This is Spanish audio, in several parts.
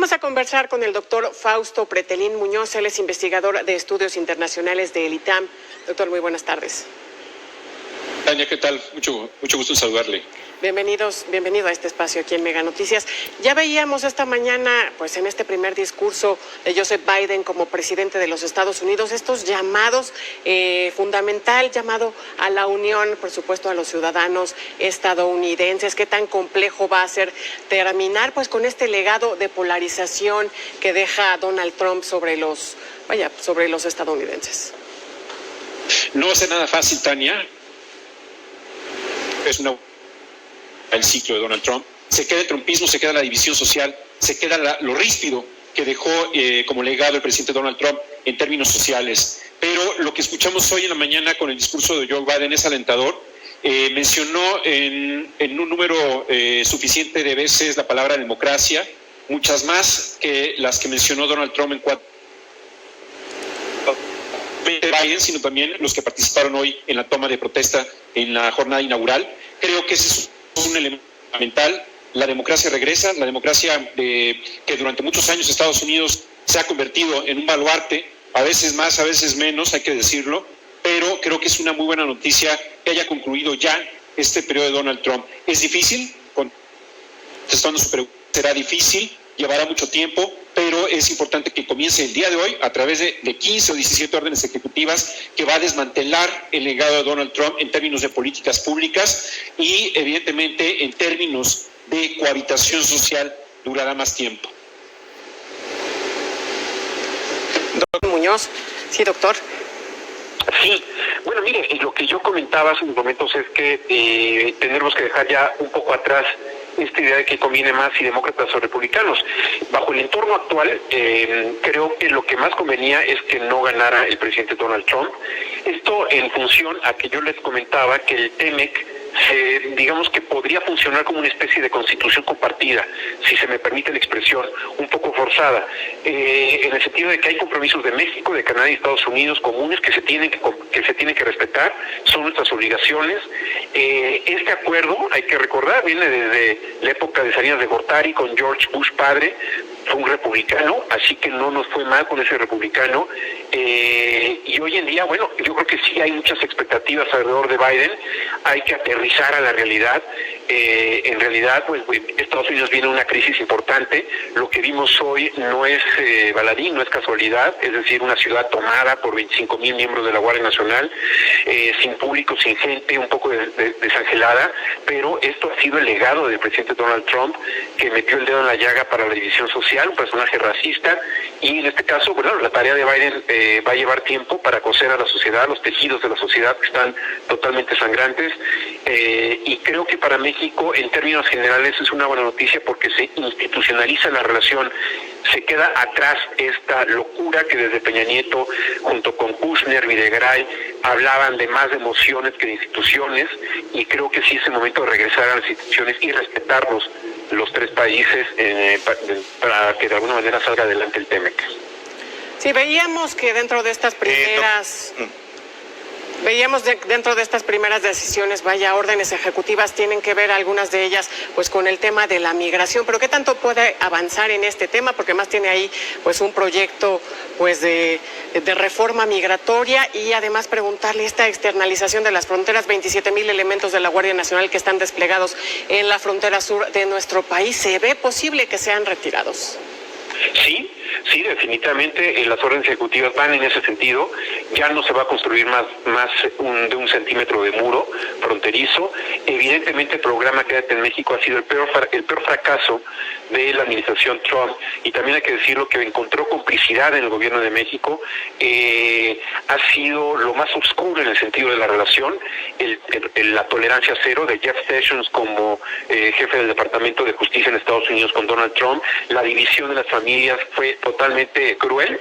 Vamos a conversar con el doctor Fausto Pretelín Muñoz, él es investigador de estudios internacionales del ITAM. Doctor, muy buenas tardes. Tania, ¿qué tal? Mucho gusto en saludarle. Bienvenido a este espacio aquí en Mega Noticias. Ya veíamos esta mañana, pues en este primer discurso de Joseph Biden como presidente de los Estados Unidos, estos llamados, fundamental llamado a la unión, por supuesto, a los ciudadanos estadounidenses. ¿Qué tan complejo va a ser terminar pues con este legado de polarización que deja Donald Trump sobre los estadounidenses? No va a ser nada fácil, Tania. Es el ciclo de Donald Trump. Se queda el trumpismo, se queda la división social, se queda lo ríspido que dejó como legado el presidente Donald Trump en términos sociales. Pero lo que escuchamos hoy en la mañana con el discurso de Joe Biden es alentador. Mencionó en un número suficiente de veces la palabra democracia, muchas más que las que mencionó Donald Trump en Biden, sino también los que participaron hoy en la toma de protesta en la jornada inaugural. Creo que ese es un elemento fundamental. La democracia regresa, la democracia que durante muchos años Estados Unidos se ha convertido en un baluarte, a veces más, a veces menos, hay que decirlo, pero creo que es una muy buena noticia que haya concluido ya este periodo de Donald Trump. Es difícil, contestando su pregunta, será difícil, llevará mucho tiempo, pero es importante que comience el día de hoy a través de 15 o 17 órdenes ejecutivas que va a desmantelar el legado de Donald Trump en términos de políticas públicas y evidentemente en términos de cohabitación social durará más tiempo. Doctor Muñoz. Sí, doctor. Sí, bueno, mire, lo que yo comentaba hace unos momentos es que tenemos que dejar ya un poco atrás esta idea de que conviene más si demócratas o republicanos. Bajo el entorno actual, creo que lo que más convenía es que no ganara el presidente Donald Trump. Esto en función a que yo les comentaba que el TEMEC, digamos que podría funcionar como una especie de constitución compartida, si se me permite la expresión, un poco forzada, en el sentido de que hay compromisos de México, de Canadá y Estados Unidos comunes que se tienen que respetar, son nuestras obligaciones. Este acuerdo, hay que recordar, viene desde la época de Salinas de Gortari con George Bush padre, fue un republicano, así que no nos fue mal con ese republicano, y hoy en día, bueno, yo creo que sí hay muchas expectativas alrededor de Biden, hay que aterrizar a la realidad. En realidad, pues Estados Unidos viene una crisis importante, lo que vimos hoy no es baladín, no es casualidad, es decir, una ciudad tomada por 25,000 miembros de la Guardia Nacional, sin público, sin gente, un poco desangelada, pero esto ha sido el legado del presidente Donald Trump, que metió el dedo en la llaga para la división social, un personaje racista, y en este caso, bueno, la tarea de Biden va a llevar tiempo para coser a la sociedad, los tejidos de la sociedad que están totalmente sangrantes, y creo que para México, en términos generales, es una buena noticia porque se institucionaliza la relación, se queda atrás esta locura que desde Peña Nieto, junto con Kushner, Videgaray, hablaban de más de emociones que de instituciones, y creo que sí es el momento de regresar a las instituciones y respetarlos los tres países para que de alguna manera salga adelante el TEMEC. Sí, veíamos que dentro de estas primeras... dentro de estas primeras decisiones, órdenes ejecutivas, tienen que ver algunas de ellas pues con el tema de la migración, pero ¿qué tanto puede avanzar en este tema? Porque más tiene ahí pues un proyecto pues de reforma migratoria, y además preguntarle esta externalización de las fronteras, 27,000 elementos de la Guardia Nacional que están desplegados en la frontera sur de nuestro país. ¿Se ve posible que sean retirados? Sí, definitivamente las órdenes ejecutivas van en ese sentido. Ya no se va a construir más de un centímetro de muro fronterizo. Evidentemente el programa Quédate en México ha sido el peor fracaso de la administración Trump, y también hay que decirlo que encontró complicidad en el gobierno de México. Ha sido lo más oscuro en el sentido de la relación, la tolerancia cero de Jeff Sessions como jefe del Departamento de Justicia en Estados Unidos con Donald Trump, la división de las familias fue totalmente cruel,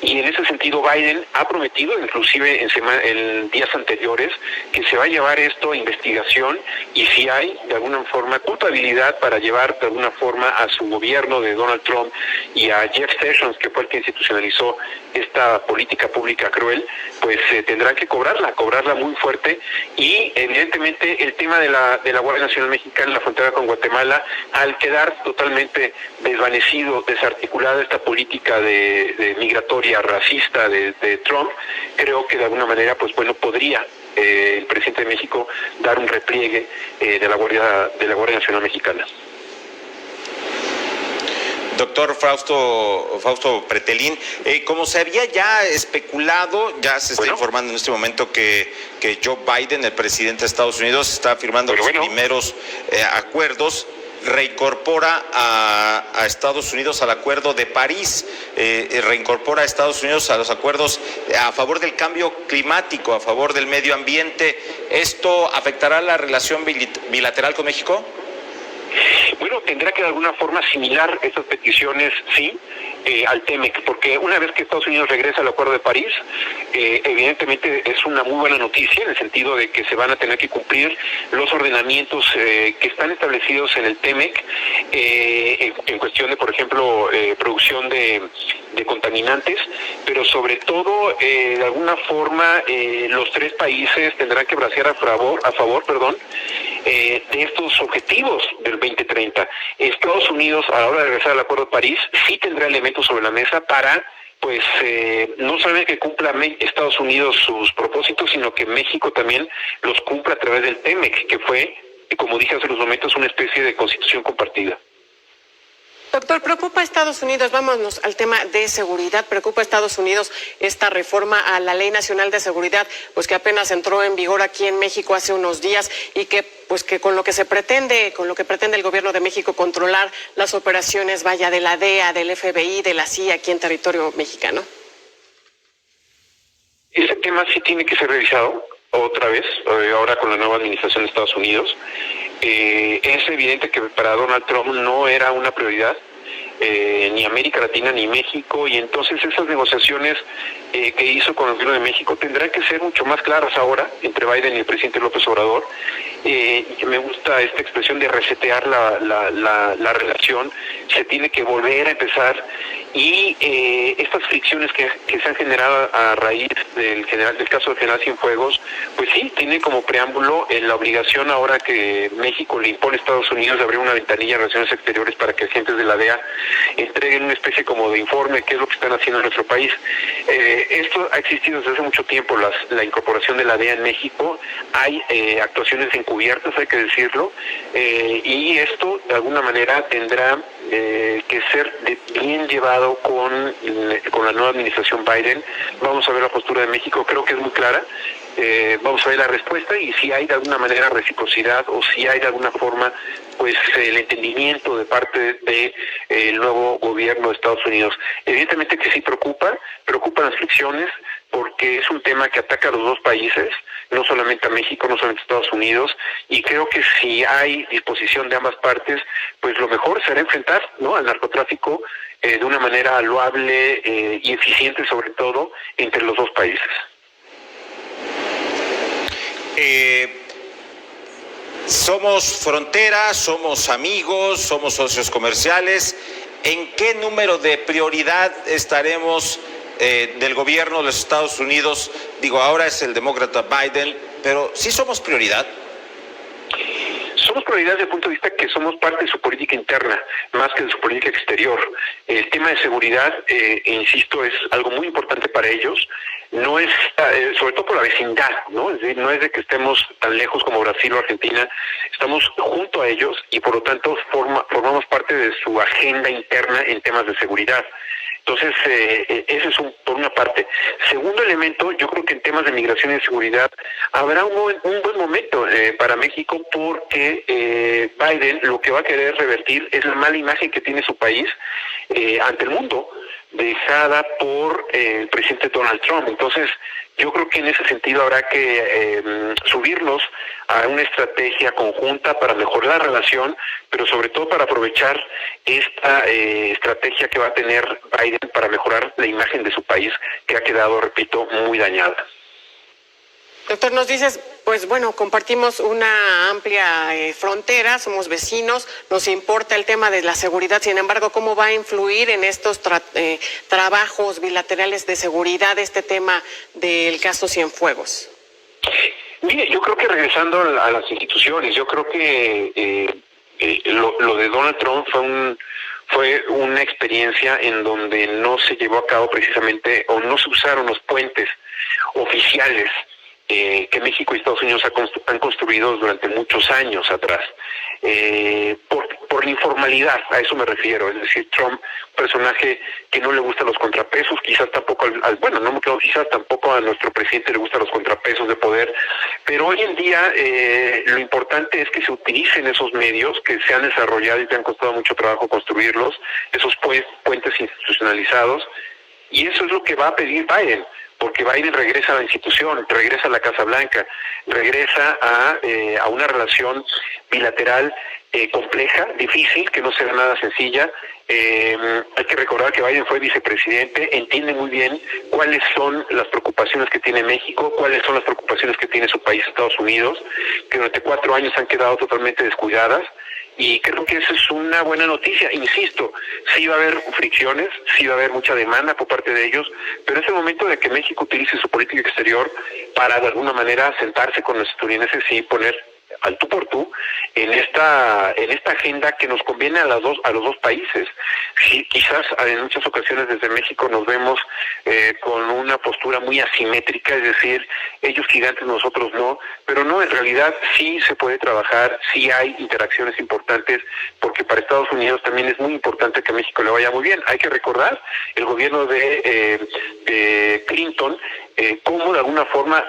y en ese sentido Biden ha prometido, inclusive en días anteriores, que se va a llevar esto a investigación, y si hay de alguna forma culpabilidad para llevar de alguna forma a su gobierno de Donald Trump y a Jeff Sessions, que fue el que institucionalizó esta política pública cruel, pues tendrán que cobrarla muy fuerte. Y evidentemente el tema de la Guardia Nacional Mexicana en la frontera con Guatemala, al quedar totalmente desvanecido, desarticulado, articulada esta política de migratoria racista de Trump, creo que de alguna manera, pues bueno, podría el presidente de México dar un repliegue de la Guardia Nacional Mexicana. Doctor Fausto Pretelín, como se había ya especulado, ya se está informando en este momento que Joe Biden, el presidente de Estados Unidos, está firmando los primeros acuerdos, reincorpora a Estados Unidos al Acuerdo de París, reincorpora a Estados Unidos a los acuerdos a favor del cambio climático, a favor del medio ambiente. ¿Esto afectará la relación bilateral con México? Bueno, tendrá que de alguna forma asimilar estas peticiones, sí, al TEMEC, porque una vez que Estados Unidos regresa al Acuerdo de París, evidentemente es una muy buena noticia en el sentido de que se van a tener que cumplir los ordenamientos que están establecidos en el TEMEC en cuestión de, por ejemplo, producción de contaminantes, pero sobre todo, de alguna forma, los tres países tendrán que bracear a favor, de estos objetivos del 2030. Estados Unidos, a la hora de regresar al Acuerdo de París, sí tendrá elementos sobre la mesa para, pues, no solamente que cumpla Estados Unidos sus propósitos, sino que México también los cumpla a través del TEMEC, que fue, como dije hace unos momentos, una especie de constitución compartida. Doctor, ¿preocupa a Estados Unidos? Vámonos al tema de seguridad. ¿Preocupa a Estados Unidos esta reforma a la Ley Nacional de Seguridad, pues que apenas entró en vigor aquí en México hace unos días y que, pues que con lo que pretende el gobierno de México controlar las operaciones, vaya, de la DEA, del FBI, de la CIA aquí en territorio mexicano? Ese tema sí tiene que ser revisado otra vez, ahora con la nueva administración de Estados Unidos. Es evidente que para Donald Trump no era una prioridad, ni América Latina ni México, y entonces esas negociaciones que hizo con el gobierno de México tendrán que ser mucho más claras ahora entre Biden y el presidente López Obrador. Me gusta esta expresión de resetear la relación, se tiene que volver a empezar, y estas fricciones que se han generado a raíz del caso del general Cienfuegos, pues sí, tiene como preámbulo la obligación ahora que México le impone a Estados Unidos de abrir una ventanilla de relaciones exteriores para que agentes de la DEA entreguen una especie como de informe qué es lo que están haciendo en nuestro país. Esto ha existido desde hace mucho tiempo, la incorporación de la DEA en México. Hay actuaciones encubiertas, hay que decirlo, y esto de alguna manera tendrá que ser bien llevado con la nueva administración Biden. Vamos a ver la postura de México, creo que es muy clara. Vamos a ver la respuesta y si hay de alguna manera reciprocidad o si hay de alguna forma pues el entendimiento de parte de el nuevo gobierno de Estados Unidos. Evidentemente que sí preocupan las fricciones, porque es un tema que ataca a los dos países, no solamente a México, no solamente a Estados Unidos, y creo que si hay disposición de ambas partes, pues lo mejor será enfrentar, ¿no?, al narcotráfico de una manera loable y eficiente, sobre todo entre los dos países. Somos frontera, somos amigos, somos socios comerciales. ¿En qué número de prioridad estaremos del gobierno de los Estados Unidos? Digo, ahora es el demócrata Biden, pero ¿sí somos prioridad? Somos prioridad desde el punto de vista que somos parte de su política interna, más que de su política exterior. El tema de seguridad, insisto, es algo muy importante para ellos. No es, sobre todo por la vecindad, ¿no? Es decir, no es de que estemos tan lejos como Brasil o Argentina, estamos junto a ellos y por lo tanto formamos parte de su agenda interna en temas de seguridad. Entonces, ese es por una parte. Segundo elemento, yo creo que en temas de migración y seguridad habrá un buen momento para México, porque Biden lo que va a querer revertir es la mala imagen que tiene su país ante el mundo, dejada por el presidente Donald Trump. Entonces, yo creo que en ese sentido habrá que subirnos a una estrategia conjunta para mejorar la relación, pero sobre todo para aprovechar esta estrategia que va a tener Biden para mejorar la imagen de su país, que ha quedado, repito, muy dañada. Doctor, nos dices, pues bueno, compartimos una amplia frontera, somos vecinos, nos importa el tema de la seguridad. Sin embargo, ¿cómo va a influir en estos trabajos bilaterales de seguridad este tema del caso Cienfuegos? Mire, yo creo que regresando a las instituciones, yo creo que lo de Donald Trump fue una experiencia en donde no se llevó a cabo precisamente, o no se usaron los puentes oficiales que México y Estados Unidos han construido durante muchos años atrás. Por la informalidad, a eso me refiero, es decir, Trump, personaje que no le gustan los contrapesos, quizás tampoco, quizás tampoco a nuestro presidente le gustan los contrapesos de poder, pero hoy en día lo importante es que se utilicen esos medios que se han desarrollado y que han costado mucho trabajo construirlos, esos puentes institucionalizados, y eso es lo que va a pedir Biden, porque Biden regresa a la institución, regresa a la Casa Blanca, regresa a una relación bilateral compleja, difícil, que no será nada sencilla. Hay que recordar que Biden fue vicepresidente, entiende muy bien cuáles son las preocupaciones que tiene México, cuáles son las preocupaciones que tiene su país, Estados Unidos, que durante 4 años han quedado totalmente descuidadas. Y creo que esa es una buena noticia. Insisto, sí va a haber fricciones, sí va a haber mucha demanda por parte de ellos, pero es el momento de que México utilice su política exterior para de alguna manera sentarse con los estadounidenses y poner al tú por tú en esta agenda que nos conviene a los dos países. Sí, quizás en muchas ocasiones desde México nos vemos con una postura muy asimétrica, es decir, ellos gigantes, nosotros no, pero no, en realidad sí se puede trabajar, sí hay interacciones importantes, porque para Estados Unidos también es muy importante que a México le vaya muy bien. Hay que recordar el gobierno de Clinton, cómo de alguna forma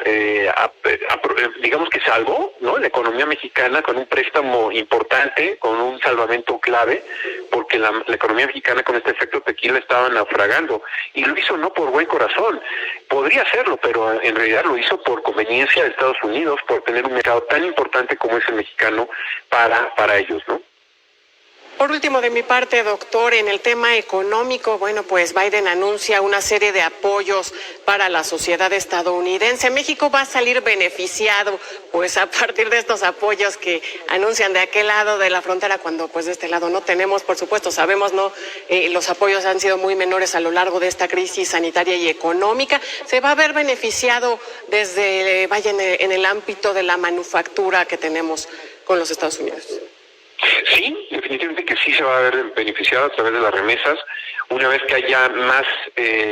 digamos que salvó, ¿no?, la economía mexicana con un préstamo importante, con un salvamento clave, porque la economía mexicana con este efecto tequila estaba naufragando, y lo hizo no por buen corazón, podría hacerlo, pero en realidad lo hizo por conveniencia de Estados Unidos, por tener un mercado tan importante como es el mexicano para ellos, ¿no? Por último, de mi parte, doctor, en el tema económico, bueno, pues Biden anuncia una serie de apoyos para la sociedad estadounidense. México va a salir beneficiado, pues a partir de estos apoyos que anuncian de aquel lado de la frontera, cuando pues de este lado no tenemos, por supuesto, sabemos, ¿no? Los apoyos han sido muy menores a lo largo de esta crisis sanitaria y económica. ¿Se va a ver beneficiado desde, en el ámbito de la manufactura que tenemos con los Estados Unidos? Sí, definitivamente que sí se va a ver beneficiado a través de las remesas. Una vez que haya más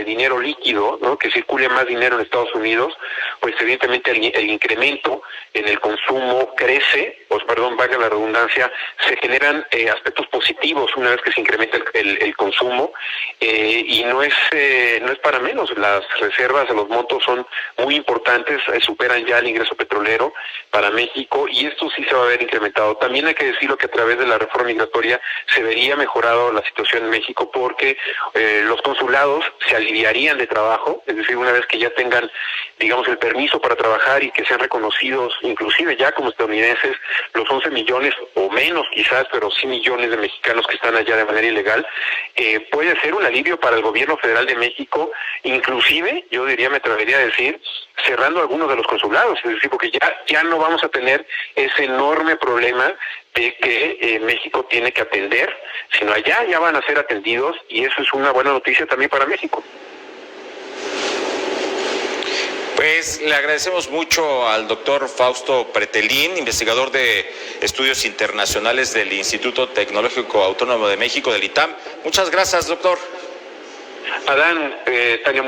dinero líquido, ¿no?, que circule más dinero en Estados Unidos, pues evidentemente el incremento en el consumo crece, valga la redundancia, se generan aspectos positivos una vez que se incrementa el consumo, y no es para menos. Las reservas de los montos son muy importantes, superan ya el ingreso petrolero para México, y esto sí se va a ver incrementado. También hay que decirlo que a través de la reforma migratoria se vería mejorado la situación en México, porque los consulados se aliviarían de trabajo, es decir, una vez que ya tengan, digamos, el permiso para trabajar y que sean reconocidos inclusive ya como estadounidenses los 11 millones o menos quizás, pero sí millones de mexicanos que están allá de manera ilegal, puede ser un alivio para el gobierno federal de México, inclusive, yo diría, me atrevería a decir, cerrando algunos de los consulados, es decir, porque ya no vamos a tener ese enorme problema de que México tiene que atender, sino allá ya van a ser atendidos, y eso es una buena noticia también para México. Pues le agradecemos mucho al doctor Fausto Pretelín, investigador de estudios internacionales del Instituto Tecnológico Autónomo de México, del ITAM. Muchas gracias, doctor. Adán, Tania,